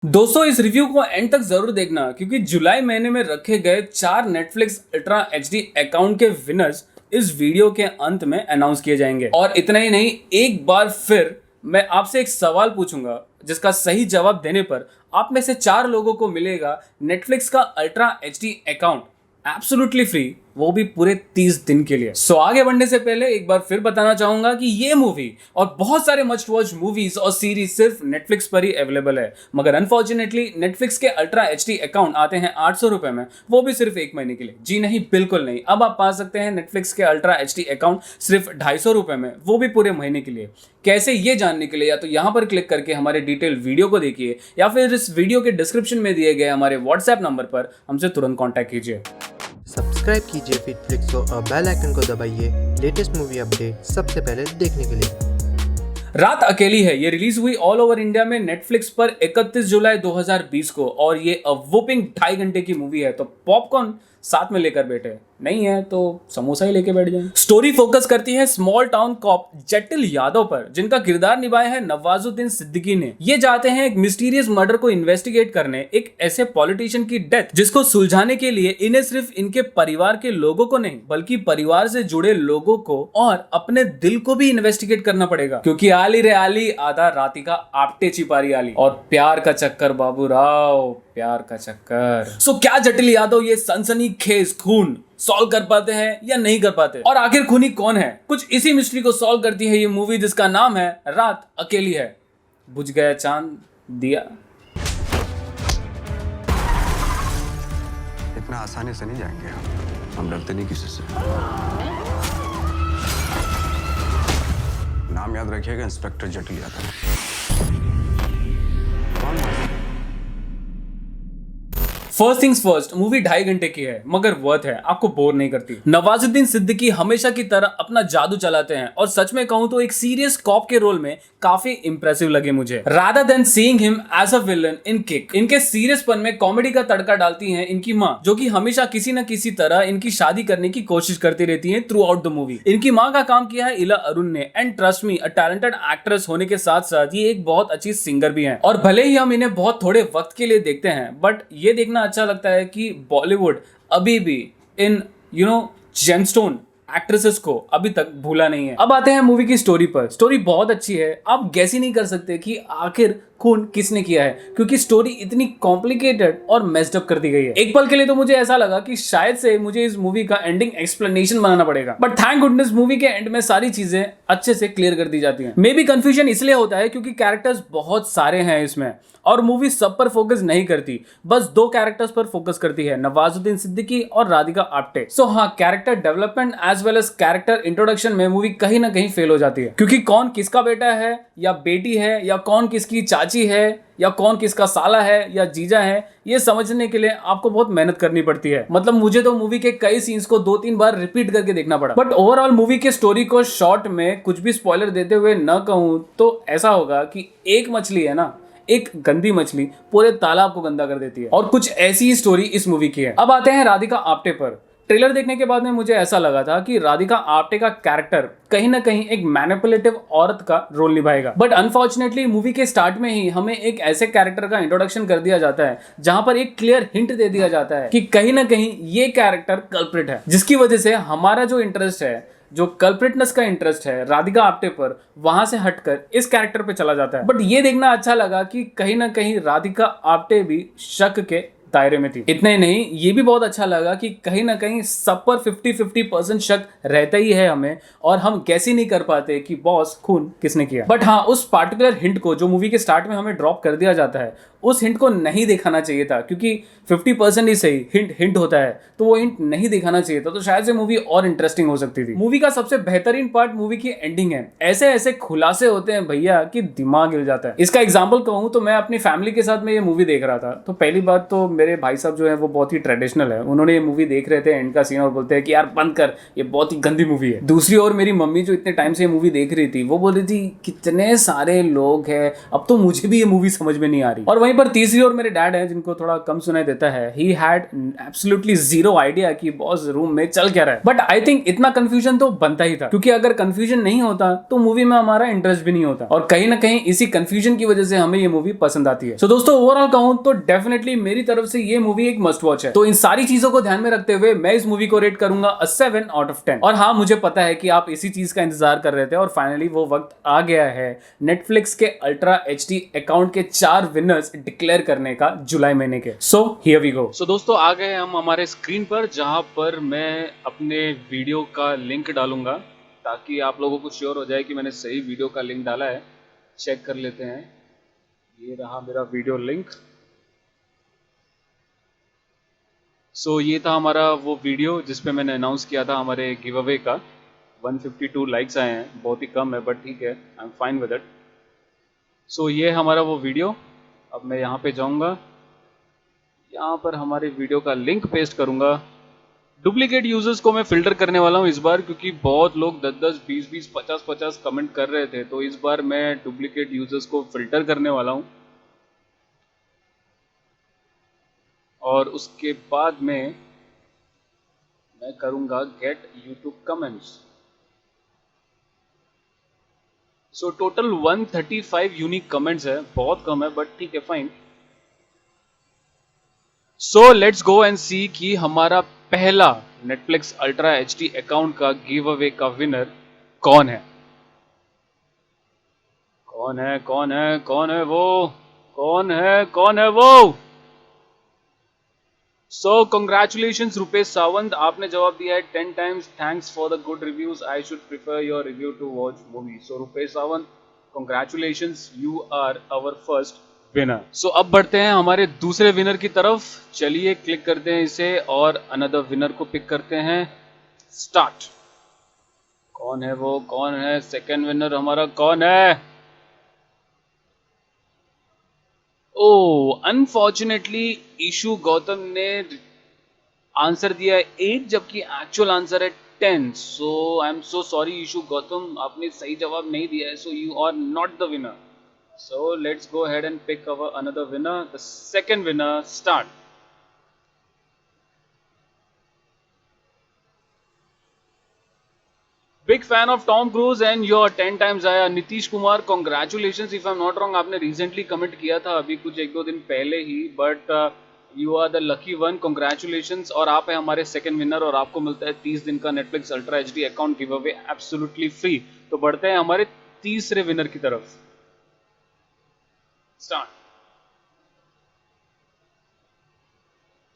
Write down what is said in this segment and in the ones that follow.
दोस्तों इस रिव्यू को एंड तक जरूर देखना क्योंकि जुलाई महीने में रखे गए 4 नेटफ्लिक्स अल्ट्रा एचडी अकाउंट के विनर्स इस वीडियो के अंत में अनाउंस किए जाएंगे। और इतना ही नहीं, एक बार फिर मैं आपसे एक सवाल पूछूंगा जिसका सही जवाब देने पर आप में से 4 लोगों को मिलेगा नेटफ्लिक्स का ultra HD account absolutely free, वो भी पूरे 30 दिन के लिए। सो आगे बढ़ने से पहले एक बार फिर बताना चाहूंगा कि ये मूवी और बहुत सारे मस्ट वॉच मूवीज और सीरीज सिर्फ नेटफ्लिक्स पर ही अवेलेबल है, मगर अनफॉर्चुनेटली नेटफ्लिक्स के अल्ट्रा एचडी अकाउंट आते हैं 800 रुपए में, वो भी सिर्फ 1 महीने के लिए। जी नहीं, बिल्कुल नहीं। अब आप पा सकते हैं नेटफ्लिक्स के अल्ट्रा एचडी अकाउंट सिर्फ 250 रुपए में, वो भी पूरे महीने के लिए। कैसे ये जानने के लिए या तो यहाँ पर क्लिक करके हमारे डिटेल वीडियो को देखिए या फिर इस वीडियो के डिस्क्रिप्शन में दिए गए हमारे व्हाट्सएप नंबर पर हमसे तुरंत कॉन्टैक्ट कीजिए। सब्सक्राइब कीजिए फिटफ्लिक्स को और बेल आइकन को दबाइए लेटेस्ट मूवी अपडेट सबसे पहले देखने के लिए। रात अकेली है ये रिलीज हुई ऑल ओवर इंडिया में नेटफ्लिक्स पर 31 जुलाई 2020 को, और ये वुपिंग 2.5 घंटे की मूवी है। तो पॉपकॉर्न साथ में लेकर बैठे, नहीं है तो समोसा ही लेके बैठ जाए। स्टोरी फोकस करती है स्मॉल टाउन कॉप जटिल यादव पर, जिनका किरदार निभाया है नवाजुद्दीन सिद्दीकी ने। ये जाते हैं एक मिस्टीरियस मर्डर को इन्वेस्टिगेट करने, एक ऐसे पॉलिटिशियन की डेथ जिसको सुलझाने के लिए इन्हें सिर्फ इनके परिवार के लोगों को नहीं बल्कि परिवार से जुड़े लोगों को और अपने दिल को भी इन्वेस्टिगेट करना पड़ेगा, क्योंकि आली रे आली आधा राती का आपटे चिपारी आली। और प्यार का चक्कर बाबू राव, प्यार का चक्कर। सो क्या जटिल यादव ये सनसनीखेज खून सॉल्व कर पाते हैं या नहीं कर पाते, और आखिर खूनी कौन है? कुछ इसी मिस्ट्री को सॉल्व करती है ये मूवी जिसका नाम है रात अकेली है। बुझ गया चांद दिया। इतना आसानी से नहीं जाएंगे हम डरते नहीं किसी से। नाम याद रखिएगा, इंस्पेक्टर जटिल Yadav. First things first, movie 2.5 घंटे की है मगर वर्थ है, आपको बोर नहीं करती। नवाजुद्दीन सिद्दीकी हमेशा की तरह अपना जादू चलाते हैं और सच में कहूं तो एक सीरियस कॉप के रोल में काफी इंप्रेसिव लगे मुझे, rather than seeing him as a villain in Kick. इनके सीरियसपन में कॉमेडी का तड़का डालती हैं इनकी माँ, जो कि हमेशा किसी न किसी तरह इनकी शादी करने की कोशिश करती रहती है थ्रू आउट द मूवी। इनकी माँ का काम किया है इला अरुण ने, and trust me, a talented actress होने के साथ साथ ये एक बहुत अच्छी सिंगर भी है। और भले ही हम इन्हें बहुत थोड़े वक्त के लिए देखते हैं, बट ये देखना अच्छा लगता है कि बॉलीवुड अभी भी इन जेमस्टोन एक्ट्रेसेस को अभी तक भूला नहीं है। अब आते हैं मूवी की स्टोरी पर। स्टोरी बहुत अच्छी है, आप गैस ही नहीं कर सकते कि आखिर खून किसने किया है, क्योंकि स्टोरी इतनी कॉम्प्लिकेटेड और मेस्ड अप कर दी गई है। एक पल के लिए तो मुझे ऐसा लगा कि शायद से मुझे इस मूवी का एंडिंग एक्सप्लेनेशन बनाना पड़ेगा, बट थैंक गुडनेस मूवी के एंड में सारी चीजें अच्छे से क्लियर कर दी जाती हैं। मे बी कंफ्यूजन इसलिए होता है क्योंकि कैरेक्टर्स बहुत सारे हैं इसमें और मूवी सब पर फोकस नहीं करती, बस 2 कैरेक्टर्स पर फोकस करती है, नवाजुद्दीन सिद्दीकी और राधिका आप्टे। सो हाँ, character development as well as character introduction में मूवी कहीं ना कहीं फेल हो जाती है, क्योंकि कौन किसका बेटा है या बेटी है या कौन किसकी चाची है या कौन किसका साला है या जीजा है, ये समझने के लिए आपको बहुत मेहनत करनी पड़ती है। मतलब मुझे तो मूवी के कई सीन्स को 2-3 बार रिपीट करके देखना पड़ा। बट ओवरऑल मूवी के स्टोरी को शॉर्ट में कुछ भी स्पॉइलर देते हुए न कहूं तो ऐसा होगा कि एक मछली है ना, एक गंदी मछली पूरे तालाब को गंदा कर देती है, और कुछ ऐसी ही स्टोरी इस मूवी की है। अब आते हैं राधिका आप्टे पर। ट्रेलर देखने के बाद में मुझे ऐसा लगा था कि राधिका आप्टे का कैरेक्टर कहीं ना कहीं एक मैनिपुलेटिव औरत का रोल निभाएगा, बट अनफॉर्चुनेटली मूवी के स्टार्ट में ही हमें एक ऐसे कैरेक्टर का इंट्रोडक्शन कर दिया जाता है जहां पर एक क्लियर हिंट दे दिया जाता है कि कहीं ना कहीं ये कैरेक्टर कल्प्रिट है, जिसकी वजह से हमारा जो इंटरेस्ट है, जो कल्प्रिटनेस का इंटरेस्ट है राधिका आप्टे पर, वहां से हटकर इस कैरेक्टर पे चला जाता है। बट ये देखना अच्छा लगा कि कहीं ना कहीं राधिका आप्टे भी शक के दायरे में थी। इतना ही नहीं, ये भी बहुत अच्छा लगा कि कहीं ना कहीं सब पर 50-50% शक रहता ही है हमें, और हम गैस ही नहीं कर पाते कि बॉस खून किसने किया। बट हाँ, उस पार्टिकुलर हिंट को जो मूवी के स्टार्ट में हमें ड्रॉप कर दिया जाता है, उस हिंट को नहीं दिखाना चाहिए था, क्योंकि 50% ही सही हिंट होता है, तो वो हिंट नहीं दिखाना चाहिए था, तो शायद से मूवी और इंटरेस्टिंग हो सकती थी। मूवी का सबसे बेहतरीन पार्ट मूवी की एंडिंग है। ऐसे ऐसे खुलासे होते हैं भैया कि दिमाग हिल जाता है। इसका एग्जांपल कहूं तो मैं अपनी फैमिली के साथ में ये मूवी देख रहा था, तो पहली बात तो मेरे भाई साहब जो है वो बहुत ही ट्रेडिशनल है, उन्होंने ये मूवी देख रहे थे एंड का सीन और बोलते हैं कि यार बंद कर, ये बहुत ही गंदी मूवी है। दूसरी ओर मेरी मम्मी जो इतने टाइम से ये मूवी देख रही थी वो बोल रही थी कितने सारे लोग हैं, अब तो मुझे भी ये मूवी समझ में नहीं आ रही। और वहीं पर तीसरी ओर मेरे डैड है जिनको थोड़ा कम सुनाई देता है, he had absolutely zero idea कि बॉस रूम में चल क्या रहा है। बट आई थिंक इतना कंफ्यूजन तो बनता ही था, क्योंकि अगर कंफ्यूजन नहीं होता तो मूवी में हमारा इंटरेस्ट भी नहीं होता, और कहीं ना कहीं इसी कंफ्यूजन की वजह से हमें ये मूवी पसंद आती है। सो दोस्तों ओवरऑल कहूं तो डेफिनेटली मेरी तरफ से ये मूवी एक मस्ट वॉच है। तो इन सारी चीजों को ध्यान में रखते हुए मैं इस मूवी को रेट करूंगा 7 आउट ऑफ 10। और हाँ, मुझे पता है कि आप इसी चीज का इंतजार कर रहे थे और फाइनली वो वक्त आ गया है नेटफ्लिक्स के अल्ट्रा HD अकाउंट के 4 विनर्स डिक्लेयर करने का जुलाई महीने के। So here we go. सो दोस्तों आ गए हम हमारे स्क्रीन पर, जहां पर मैं अपने वीडियो का लिंक डालूंगा ताकि आप लोगों को श्योर हो जाए कि मैंने सही वीडियो का लिंक डाला है। चेक कर लेते हैं, ये रहा मेरा वीडियो लिंक। सो ये था हमारा वो वीडियो जिस पे मैंने अनाउंस किया था हमारे गिव अवे का। 152 लाइक्स आए हैं, बहुत ही कम है बट ठीक है, I am fine with it. So ये हमारा वो वीडियो। अब मैं यहाँ पे जाऊँगा, यहाँ पर हमारे वीडियो का लिंक पेस्ट करूँगा। डुप्लीकेट यूजर्स को मैं फिल्टर करने वाला हूँ इस बार, क्योंकि बहुत लोग 10-10, 20-20, 50-50 कमेंट कर रहे थे, तो इस बार मैं डुप्लीकेट यूजर्स को फिल्टर करने वाला हूँ। और उसके बाद में मैं करूँगा get YouTube comments. So total 135 unique comments है, बहुत कम है बट ठीक है, fine. So let's go and see कि हमारा पहला नेटफ्लिक्स अल्ट्रा HD अकाउंट का गिव अवे का विनर कौन है। कौन है कौन है कौन है वो, कौन है कौन है वो। सो कंग्रेचुलेशंस रुपेश सावंत, आपने जवाब दिया है 10 times. Thanks for the good reviews, I should prefer your review to watch movie. So Rupesh Sawant, congratulations, you are our first winner. So अब बढ़ते हैं हमारे दूसरे विनर की तरफ। चलिए क्लिक करते हैं इसे और अनदर विनर को पिक करते हैं। स्टार्ट। कौन है वो, कौन है सेकंड विनर हमारा, कौन है। अनफॉर्चुनेटली ईशु गौतम ने आंसर दिया है 8 जबकि एक्चुअल आंसर है 10। So I am so sorry Ishu Gautam, आपने सही जवाब नहीं दिया है, so you are not the winner. So let's go ahead and pick our another winner, the second winner. Start. Big fan of Tom Cruise and your 10 times आया Nitish Kumar, congratulations if I'm not wrong, आपने recently comment किया था अभी कुछ 1-2 दिन पहले ही, but you are the lucky one, congratulations। और आप है हमारे सेकंड विनर और आपको मिलता है 30 दिन का Netflix ultra HD account give away absolutely free. तो बढ़ते हैं हमारे तीसरे विनर की तरफ। स्टार्ट।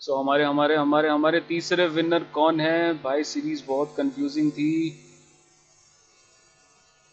सो हमारे तीसरे विनर कौन है भाई। सीरीज बहुत कंफ्यूजिंग थी,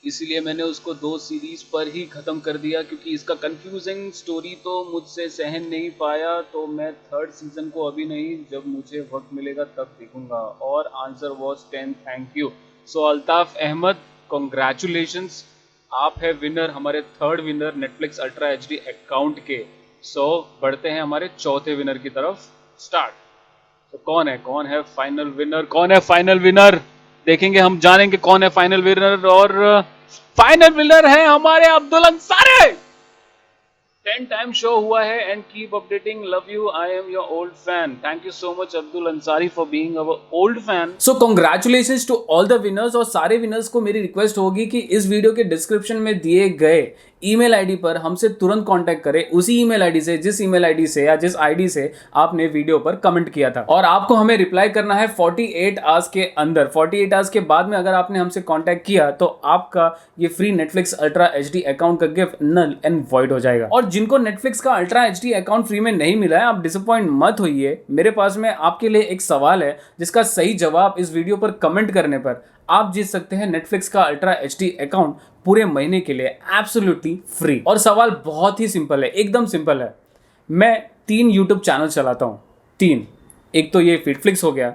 इसीलिए मैंने उसको 2 सीरीज पर ही खत्म कर दिया, क्योंकि इसका कंफ्यूजिंग स्टोरी तो मुझसे सहन नहीं पाया। तो मैं थर्ड सीजन को अभी नहीं, जब मुझे वक्त मिलेगा तब देखूंगा। और answer was 10, thank you. So Altaf Ahmed, congratulations, आप है विनर, हमारे third winner Netflix ultra HD account के। सो बढ़ते हैं हमारे चौथे विनर की तरफ। स्टार्ट। तो कौन है फाइनल विनर, कौन है फाइनल विनर, देखेंगे, हम जानेंगे कौन है फाइनल विनर। और फाइनल विनर है हमारे अब्दुल अंसारी। 10 टाइम शो हुआ है and keep updating, love you, I am your old fan. Thank you so much Abdul Ansari for being our old fan. So congratulations to all the winners. और सारे winners को मेरी request होगी कि इस वीडियो के डिस्क्रिप्शन में दिए गए ईमेल आईडी पर हमसे तुरंत कांटेक्ट करें, उसी ईमेल आईडी से जिस ईमेल आईडी से या जिस आईडी से आपने वीडियो पर कमेंट किया था। और आपको हमें रिप्लाई करना है 48 आवर्स के अंदर। 48 आवर्स के बाद में अगर आपने हमसे कांटेक्ट किया तो आपका ये free Netflix ultra HD account का गिफ्ट नल एंड वॉइड हो जाएगा। और जिनको नेटफ्लिक्स का अल्ट्रा HD अकाउंट फ्री में नहीं मिला है, आप डिसअपॉइंट मत होइए। मेरे पास में आपके लिए एक सवाल है जिसका सही जवाब इस वीडियो पर कमेंट करने पर आप जीत सकते हैं नेटफ्लिक्स का अल्ट्रा HD अकाउंट पूरे महीने के लिए एब्सोल्युटली फ्री। और सवाल बहुत ही सिंपल है, एकदम सिंपल है। मैं 3 यूट्यूब चैनल चलाता हूँ, 3। एक तो ये फिटफ्लिक्स हो गया,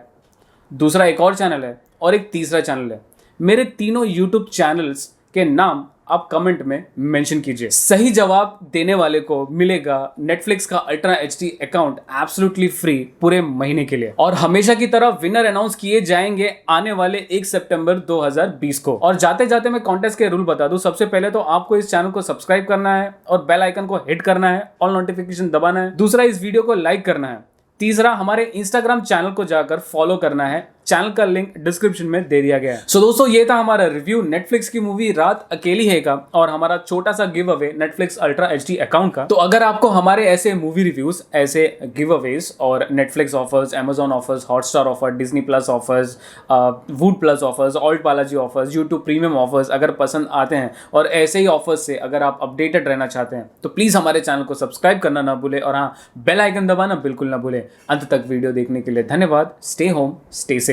दूसरा एक और चैनल है और एक तीसरा चैनल है। मेरे तीनों यूट्यूब चैनल्स के नाम आप कमेंट में मेंशन कीजिए। सही जवाब देने वाले को मिलेगा नेटफ्लिक्स का ultra HD account absolutely free पूरे महीने के लिए। और हमेशा की तरह विनर अनाउंस किए जाएंगे आने वाले 1 सितंबर 2020 को। और जाते जाते मैं कॉन्टेस्ट के रूल बता दूं। सबसे पहले तो आपको इस चैनल को सब्सक्राइब करना है और बेल आइकन को हिट करना है, ऑल नोटिफिकेशन दबाना है। दूसरा, इस वीडियो को लाइक करना है। तीसरा, हमारे इंस्टाग्राम चैनल को जाकर फॉलो करना है। चैनल का लिंक डिस्क्रिप्शन में दे दिया गया है। सो दोस्तों, ये था हमारा रिव्यू नेटफ्लिक्स की मूवी रात अकेली है का और हमारा छोटा सा giveaway Netflix ultra HD account का। तो अगर आपको हमारे ऐसे मूवी रिव्यूज, ऐसे गिव अवेज और Netflix offers, Amazon offers, Hotstar offer, Disney plus offers, Voot plus offers, Alt Balaji offers, YouTube premium offers अगर पसंद आते हैं और ऐसे ही ऑफर्स से अगर आप अपडेटेड रहना चाहते हैं तो प्लीज हमारे चैनल को सब्सक्राइब करना ना भूले और हाँ, बेल आइकन दबाना बिल्कुल ना भूले। अंत तक वीडियो देखने के लिए धन्यवाद। Stay home, stay safe.